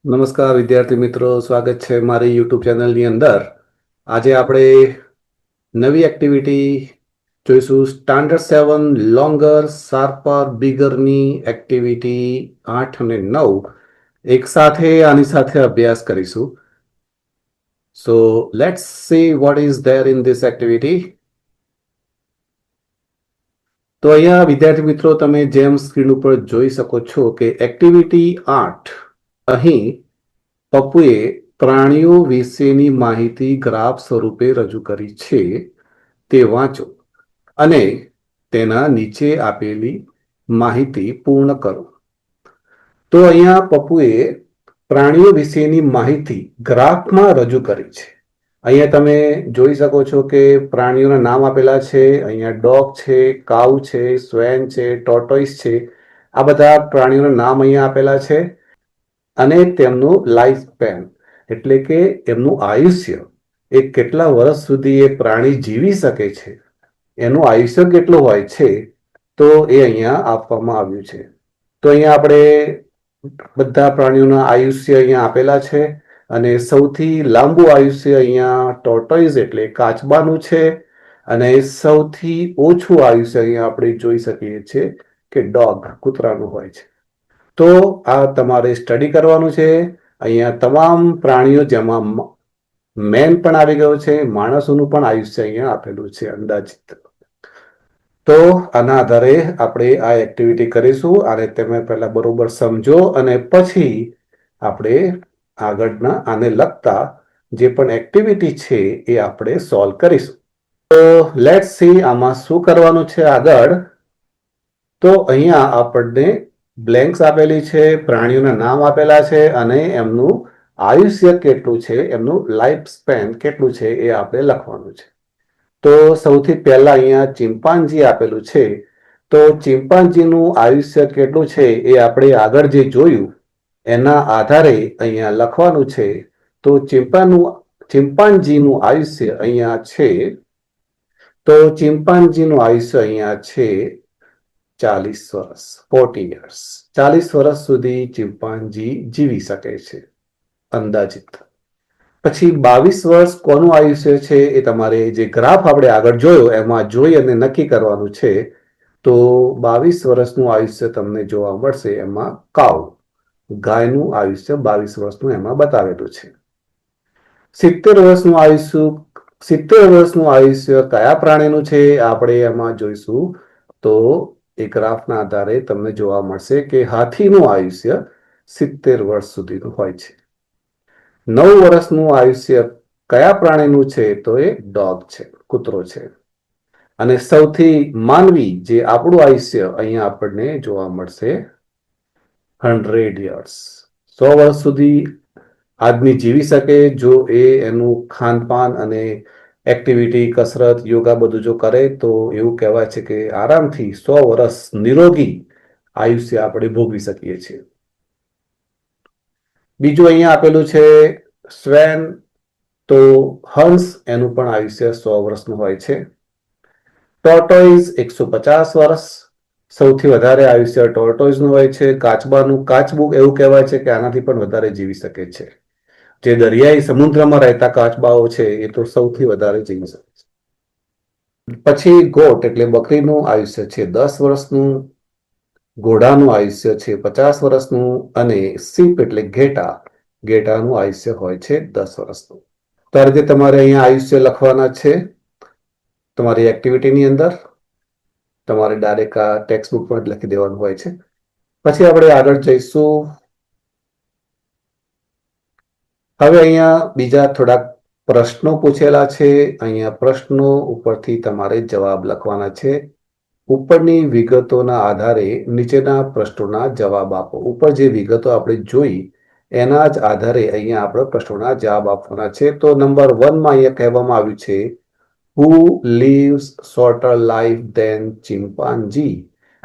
નમસ્કાર વિદ્યાર્થી મિત્રો, સ્વાગત છે મારી યુટ્યુબ ચેનલની અંદર. આજે આપણે નવી એક્ટિવિટી જોઈશું. સ્ટાન્ડર્ડ 7 લોંગર શાર્પર બિગરની એક્ટિવિટી 8 અને 9 એક સાથે આની સાથે અભ્યાસ કરીશું. So let's see what is there in this activity. તો અહીંયા વિદ્યાર્થી મિત્રો, તમે જેમ સ્ક્રીન ઉપર જોઈ શકો છો કે એક્ટિવિટી 8 અહીં પપ્પુએ પ્રાણીઓ વિશેની માહિતી ગ્રાફ સ્વરૂપે રજૂ કરી છે. તે વાંચો અને તેના નીચે આપેલી માહિતી પૂર્ણ કરો. તો અહીંયા પપ્પુએ પ્રાણીઓ વિશેની માહિતી ગ્રાફમાં રજૂ કરી છે. અહીંયા તમે જોઈ શકો છો કે પ્રાણીઓના નામ આપેલા છે. અહીંયા ડોગ છે, કાઉ છે, સ્વેન છે, ટોર્ટોઇસ છે. આ બધા પ્રાણીઓના નામ અહીંયા આપેલા છે અને તેમનું લાઈફ સ્પેન એટલે કે એમનું આયુષ્ય, એ કેટલા વર્ષ સુધી એ પ્રાણી જીવી શકે છે, એનું આયુષ્ય કેટલું હોય છે, તો એ અહીંયા આપવામાં આવ્યું છે. તો અહીંયા આપણે બધા પ્રાણીઓના આયુષ્ય અહીંયા આપેલા છે અને સૌથી લાંબુ આયુષ્ય અહીંયા ટોર્ટોઇઝ એટલે કાચબાનું છે અને સૌથી ઓછું આયુષ્ય અહીંયા આપણે જોઈ શકીએ છીએ કે ડોગ કૂતરાનું હોય છે. તો આ તમારે સ્ટડી કરવાનું છે. અહીંયા તમામ પ્રાણીઓ, જેમાં મેન પણ આવી ગયો છે, માણસોનું પણ આયુષ્ય અહીંયા આપેલું છે અંદાજિત. તો આના આધારે આપણે આ એક્ટિવિટી કરીશું. અને તમે પહેલા બરોબર સમજો અને પછી આપણે આગળના આને લગતા જે પણ એક્ટિવિટી છે એ આપણે સોલ્વ કરીશું. તો લેટ્સ સી આમાં શું કરવાનું છે આગળ. તો અહીંયા આપણને બ્લેન્ક્સ આપેલી છે, પ્રાણીઓના નામ આપેલા છે અને એમનું આયુષ્ય કેટલું છે, એમનું લાઈફ સ્પેન કેટલું છે એ આપણે લખવાનું છે. તો સૌથી પહેલા અહીંયા ચિમ્પાન્જી આપેલું છે. તો ચિમ્પાન્જીનું આયુષ્ય કેટલું છે એ આપણે આગળ જે જોયું એના આધારે અહીંયા લખવાનું છે. તો ચિમ્પાન્જીનું આયુષ્ય અહીંયા છે. તો ચિમ્પાન્જીનું આયુષ્ય અહીંયા છે 40 વર્ષ, 40 years. 40 વર્ષ સુધી ચિમ્પાન્જી જીવી શકે છે અંદાજિત. પછી 22 વર્ષ કોનું આયુષ્ય છે એ તમારે જે ગ્રાફ આપણે આગળ જોયો એમાં જોઈ અને નક્કી કરવાનું છે. તો 22 વર્ષનું આયુષ્ય તમને જોવા મળશે. એમાં કાઉ, ગાયનું આયુષ્ય 22 વર્ષનું એમાં બતાવેલું છે. 70 વર્ષનું આયુષ્ય, 70 વર્ષનું આયુષ્ય કયા પ્રાણીનું છે આપણે એમાં જોઈશું. તો એ ગ્રાફના આધારે તમને જોવા મળશે કે હાથીનું આયુષ્ય 70 વર્ષ સુધીનું હોય છે. 9 વર્ષનું આયુષ્ય કયા પ્રાણીનું છે તો એ ડોગ છે, કૂતરો છે. અને સૌથી માનવી જે આપણું આયુષ્ય અહીંયા આપણને જોવા મળશે 100 years. 100 વર્ષ સુધી આદમી જીવી શકે જો એ એનું ખાનપાન અને એક્ટિવિટી, કસરત, યોગા બધું જો કરે તો એવું કહેવાય છે કે આરામથી 100 વર્ષ નિરોગી આયુષ્ય આપણે ભોગવી શકીએ છીએ. બીજું અહીંયા આપેલું છે સ્વેન. તો હંસ, એનું પણ આયુષ્ય 100 વર્ષનું હોય છે. ટોર્ટોઇઝ 150 વર્ષ, સૌથી વધારે આયુષ્ય ટોર્ટોઇઝનું હોય છે. કાચબુક એવું કહેવાય છે કે આનાથી પણ વધારે જીવી શકે છે. જે દરિયાઈ સમુદ્રમાં રહેતા કાચબાઓ છે એ તો સૌથી વધારે જીવી શકે છે. પછી ગોટ એટલે બકરીનું આયુષ્ય છે 10 વર્ષનું. ઘોડાનું આયુષ્ય છે 50 વર્ષનું. અને સીપ એટલે ઘેટાનું આયુષ્ય હોય છે 10 વર્ષનું. તો આ રીતે તમારે અહીંયા આયુષ્ય લખવાના છે તમારી એક્ટિવિટીની અંદર. તમારે ડાયરેક્ટ આ ટેક્સ્ટ બુકમાં લખી દેવાનું હોય છે. પછી આપણે આગળ જઈશું. હવે અહીંયા બીજા થોડાક પ્રશ્નો પૂછેલા છે. અહીંયા પ્રશ્નો ઉપરથી તમારે જવાબ લખવાના છે. ઉપરની વિગતોના આધારે નીચેના પ્રશ્નોના જવાબ આપો. ઉપર જે વિગતો આપણે જોઈ એના જ આધારે અહીંયા આપણે પ્રશ્નોના જવાબ આપવાના છે. તો નંબર 1માં અહીંયા કહેવામાં આવ્યું છે who lives shorter life than chimpanzee,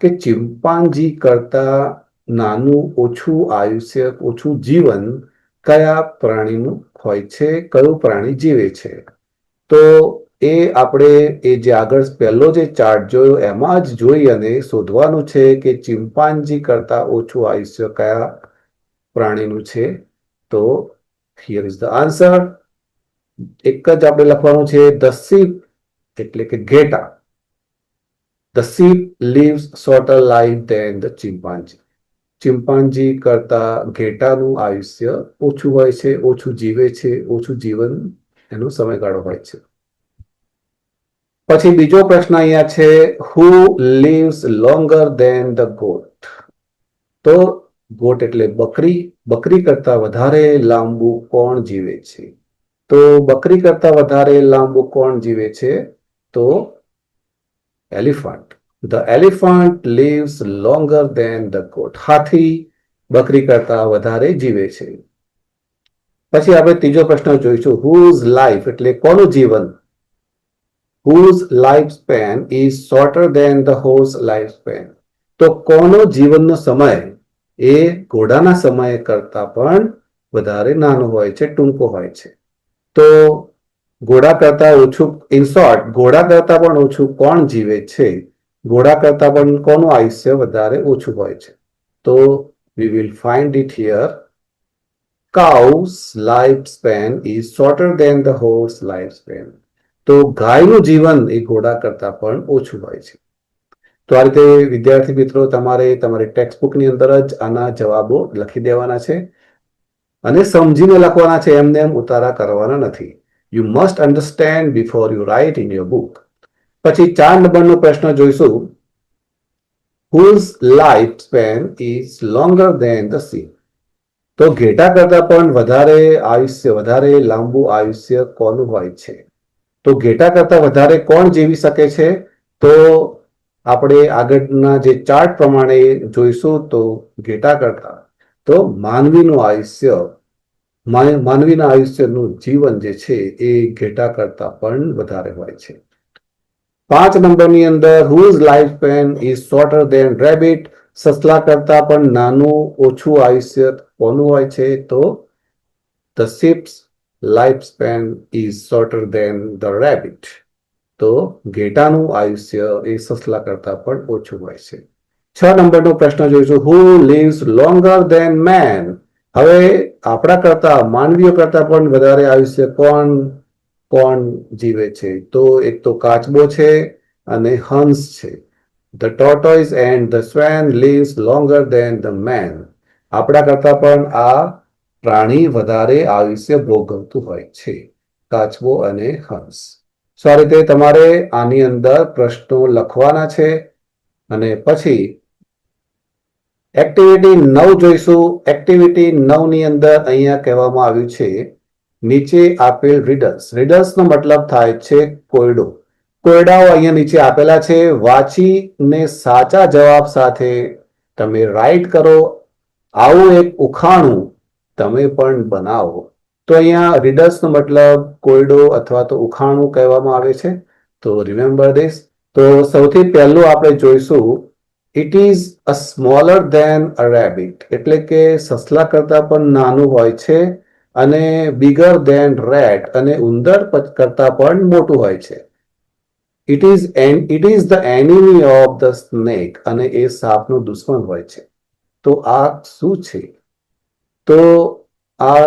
કે ચિમ્પાન્જી કરતા નાનું, ઓછું આયુષ્ય, ઓછું જીવન કયા પ્રાણીનું હોય છે, કયું પ્રાણી જીવે છે. તો એ આપણે એ જે આગળ પહેલો જે ચાર્ટ જોયો એમાં જ જોઈ અને શોધવાનું છે કે ચિમ્પાન્જી કરતા ઓછું આયુષ્ય કયા પ્રાણીનું છે તો હિયર ઇઝ ધ આન્સર. એક જ આપણે લખવાનું છે ધ શીપ એટલે કે ઘેટા. The sheep lives shorter life than the chimpanzee. Chimpanzee કરતા ઘેટાનું આયુષ્ય ઓછું હોય છે, ઓછું જીવે છે, ઓછું જીવન એનો સમયગાળો હોય છે. પછી બીજો પ્રશ્ન અહીંયા છે who lives longer than the goat. તો ગોટ એટલે બકરી, બકરી કરતા વધારે લાંબુ કોણ જીવે છે? તો બકરી કરતા વધારે લાંબુ કોણ જીવે છે? તો elephant. The elephant lives longer than the goat. હાથી બકરી કરતા વધારે જીવે છે. પછી આપણે ત્રીજો પ્રશ્ન જોઈશું હુઝ લાઈફ એટલે કોનું જીવન? Whose life span is shorter than the horse life span. તો કોનો જીવનનો સમય એ ઘોડાના સમય કરતા પણ વધારે નાનો હોય છે, ટૂંકો હોય છે. તો ઘોડા કરતા ઓછું, ઇન શોર્ટ ઘોડા કરતા પણ ઓછું કોણ જીવે છે? ઘોડા કરતા પણ કોનું આયુષ્ય વધારે ઓછું હોય છે? તો we will find it here. Cow's lifespan is shorter than the horse lifespan. તો ગાયનું જીવન એ ઘોડા કરતા પણ ઓછું હોય છે. તો આ રીતે વિદ્યાર્થી મિત્રો તમારે તમારી ટેક્સ્ટ બુકની અંદર જ આના જવાબો લખી દેવાના છે અને સમજીને લખવાના છે, એમને એમ ઉતારા કરવાના નથી. You must understand before you write in your book. પછી 4 નંબરનો પ્રશ્ન જોઈશું whose lifespan is longer than the sea. તો ઘેટા કરતા પણ વધારે આયુષ્ય, વધારે લાંબુ આયુષ્ય કોનું હોય છે? તો ઘેટા કરતા વધારે કોણ જીવી શકે છે? તો આપણે આગળના જે ચાર્ટ પ્રમાણે જોઈશું તો ઘેટા કરતા તો માનવીનું આયુષ્ય, માનવીના આયુષ્યનું જીવન જે છે એ ઘેટા કરતા પણ વધારે હોય છે. 5 નંબરની અંદર whose life span is shorter than rabbit. સસલા કરતા પણ નાનું ઓછું આયુષ્ય કોનું હોય છે? તો the sheep's life span is shorter than the rabbit. તો ઘેટાનું આયુષ્ય એ સસલા કરતા પણ ઓછું હોય છે. 6 નંબરનો પ્રશ્ન જોઈશું હુ લીવ્સ લોંગર ધેન મેન. હવે આપણા કરતા, માનવીઓ કરતા પણ વધારે આયુષ્ય કોણ જીવે છે? તો એક તો કાચબો છે અને હંસ છે. The tortoise and the swan lives longer than the man. આપણા કરતા પણ આ પ્રાણી વધારે આયુષ્ય ભોગવતું હોય છે, કાચબો અને હંસ. સો આ રીતે તમારે આની અંદર પ્રશ્નો લખવાના છે અને પછી એક્ટિવિટી 9 જોઈશું. એક્ટિવિટી 9 ની અંદર અહીંયા કહેવામાં આવ્યું છે નીચે આપેલ રીડર્સ. રીડર્સનો મતલબ થાય છે કોયડો. કોયડાઓ અહીંયા નીચે આપેલા છે, વાંચીને સાચા જવાબ સાથે તમે રાઈટ કરો. આવું એક ઉખાણું તમે પણ બનાવો. તો અહીંયા રીડર્સનો મતલબ કોયડો અથવા તો ઉખાણું કહેવામાં આવે છે. તો રિમેમ્બર ધીસ. તો સૌથી પહેલું આપણે જોઈશું it is a smaller than a rabbit. એટલે કે સસલા કરતા પણ નાનું હોય છે અને બિગર ધેન રેટ અને ઉંદર કરતા પણ મોટું હોય છે. It is the enemy of the snake. અને એ સાપનો દુશ્મન હોય છે. તો આ શું છે? તો આ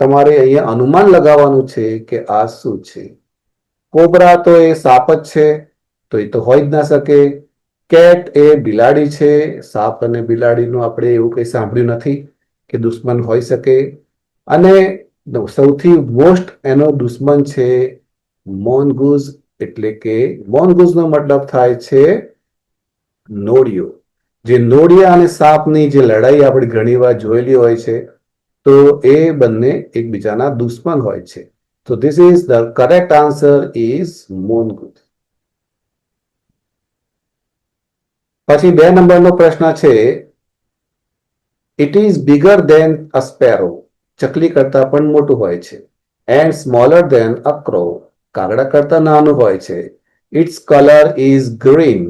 તમારે અહીંયા અનુમાન લગાવવાનું છે કે આ શું છે. કોબરા તો એ સાપ જ છે, તો એ તો હોય જ ના શકે. કેટ એ બિલાડી છે. સાપ અને બિલાડીનું આપણે એવું કંઈ સાંભળ્યું નથી કે દુશ્મન હોઈ શકે. અને સૌથી મોસ્ટ એનો દુશ્મન છે મોનગુઝ. એટલે કે મોનગુઝનો મતલબ થાય છે નોળિયો. જે નોળિયા અને સાપની જે લડાઈ આપણે ઘણીવાર જોયેલી હોય છે, તો એ બંને એકબીજાના દુશ્મન હોય છે. તો this is the correct answer is mongoose. પછી 2 નંબરનો પ્રશ્ન છે it is bigger than a sparrow. ચકલી કરતા પણ મોટું હોય છે. And smaller than a crow. કાગડા કરતા નાનું હોય છે. Its colour is green.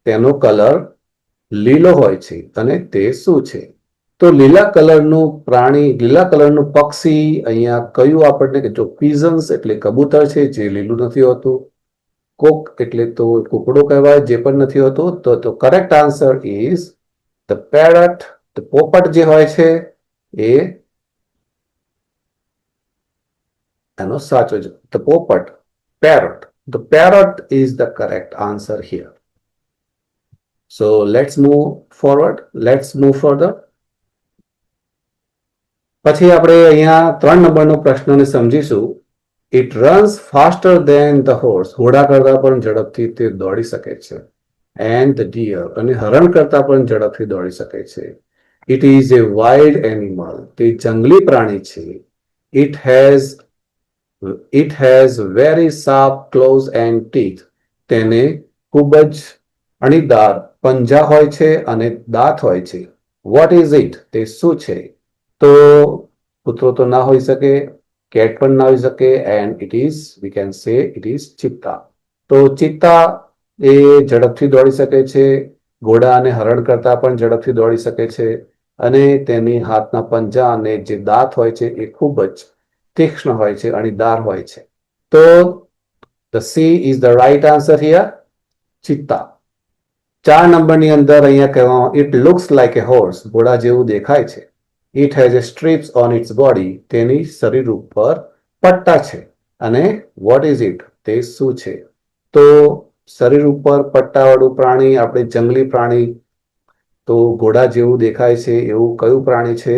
તેનો કલર લીલો હોય છે. અને તે શું છે? તો લીલા કલરનું પ્રાણી, લીલા કલરનું પક્ષી અહીંયા કયું આપણને, જો પીઝન્સ એટલે કબૂતર છે જે લીલું નથી હોતું. કોક એટલે તો કુકડો કહેવાય જે પણ નથી હોતો. તો correct answer is the parrot. પોપટ જે હોય છે એ એનો સાચો જવાબ ધ પોપટ, parrot. The parrot is the correct answer here. So let's move forward. Let's move further. પછી આપણે અહીંયા 3 નંબરનો પ્રશ્નને સમજીશું. It runs faster than the horse. ઘોડા કરતા પણ ઝડપથી તે દોડી શકે છે. And the deer. અને હરણ કરતા પણ ઝડપથી દોડી શકે છે. It is a wild animal. તે જંગલી પ્રાણી છે. It has very sharp claws and teeth. તેને ખૂબ જ અણીદાર પંજા હોય છે અને દાંત હોય છે. What is it? તે શું છે? તો કૂતરો તો ના હોઈ શકે, કેટ પણ ના હોઈ શકે, and it is, we can say it is ચિત્તા. તો ચિત્તા એ ઝડપથી દોડી શકે છે, ઘોડા અને હરણ કરતા પણ ઝડપથી દોડી શકે છે, અને તેની હાથના પંજા અને જે દાંત હોય છે એ ખૂબ જ તીક્ષ્ણ હોય છે, અણીદાર હોય છે. તો the C is the right answer here, ચિત્તા. 4 નંબરની અંદર અહીંયા કહેવામાં, it looks like a horse. ઘોડા જેવું દેખાય છે. It has a strips on its body. તેની શરીર ઉપર પટ્ટા છે. અને what is it? તે શું છે? તો શરીર ઉપર પટ્ટાવાળું પ્રાણી, આપણે જંગલી પ્રાણી, તો ઘોડા જેવું દેખાય છે એવું કયું પ્રાણી છે?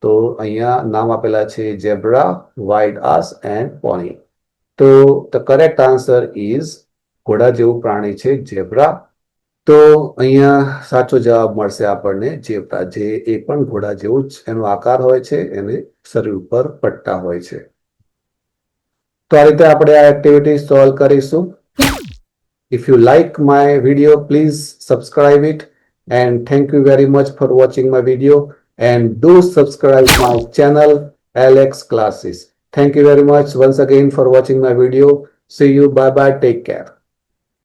તો અહીંયા નામ આપેલા છે zebra, white as and pony. તો the correct answer is ઘોડા જેવું પ્રાણી છે ઝેબ્રા. તો અહીંયા સાચો જવાબ મળશે આપણને ઝેબ્રા, જે એ પણ ઘોડા જેવું જ એનો આકાર હોય છે, એને શરીર ઉપર પટ્ટા હોય છે. તો આ રીતે આપણે આ એક્ટિવિટી સોલ્વ કરીશું. If you like my video, please subscribe it, and thank you very much for watching my video, and do subscribe my channel Alex Classes. Thank you very much once again for watching my video. See you. Bye bye. Take care.